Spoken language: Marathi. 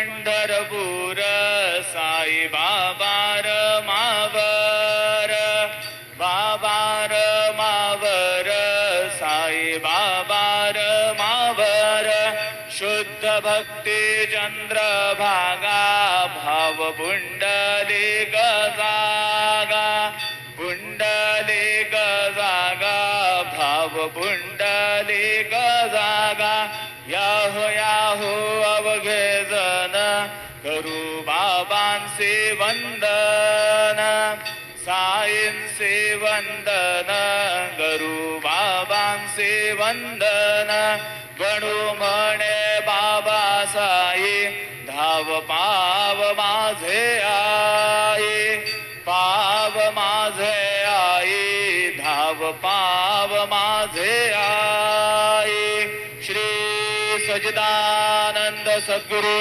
पंढरपूर साई बाबार मावर बाबार मावर साई बाबार मावर शुद्ध भक्ती चंद्रभागा भाव पुंडलिक जागा पुंडलिक जागा भाव पुंडलिक जागा याहो याहो अवघे जन करू बाबांचे वंदन साईंचे वंदन करू बाबांचे वंदन गणू म्हणे बाबा साई धाव पाव माझे आई पाव माझे आई धाव पाव माझे आई श्री सच्चिदानंद सद्गुरु